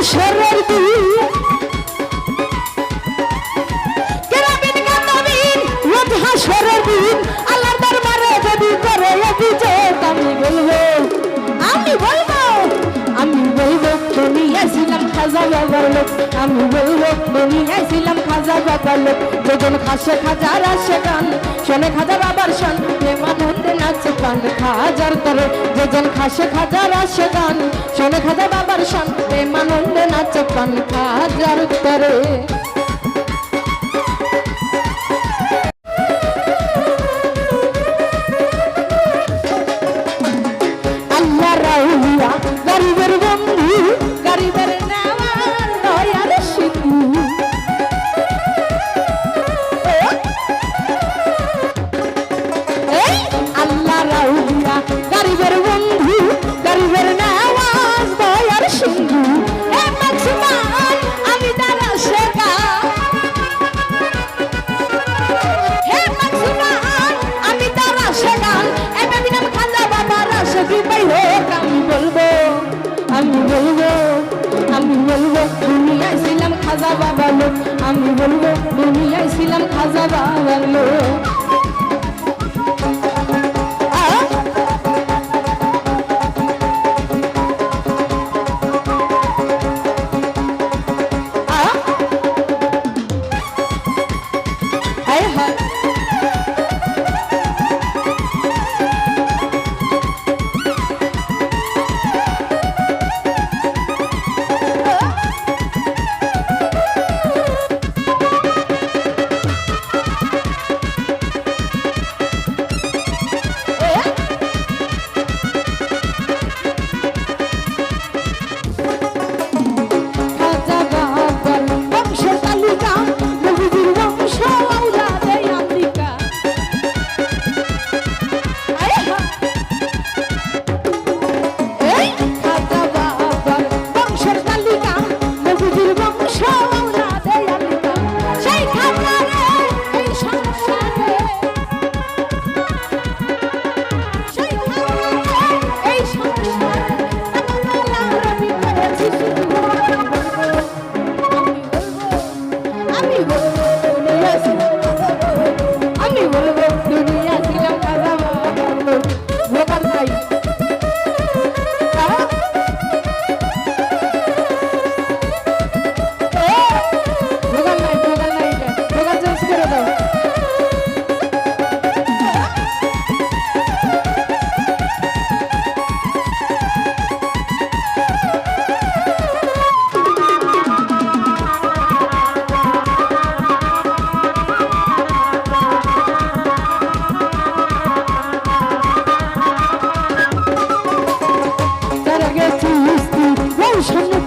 হাসরের দিন কেরাবিন কাতাবিন রোজ হাসরের দিন আল্লাহর দরবারে যদি করে অভিযোগ আমি বলবো দুনিয়ায় ছিলাম খাজা বাবার লোক আমি বলবো দুনিয়ায় ছিলাম খাজা বাবার লোক যেজন খাসে খাজার আসে গান শোনে খাজা বাবার শান প্রেমানন্দে নাচে পান খাজার তরে যেজন খাসে খাজার আসে গান শোনে খাজা বাবার শান প্রেমানন্দে নাচে পান খাজার তরে আল্লাহ রাউলিয়া গরিবের বন্ধু গরিবের নেওয়ার দয়ার সিন্ধু আল্লাহ রাউলিয়া গরিবের বন্ধু গরিবের নেওয়ার দয়ার সিন্ধু আমি তারা শেখা আমি তারা শেখা খাজা বাবার আশকি পাই হোক আমি বলবো দুনিয়ায় ছিলাম খাজা বাবা লোক আমি বলবো দুনিয়ায় ছিলাম খাজা বাবার লোক সামনে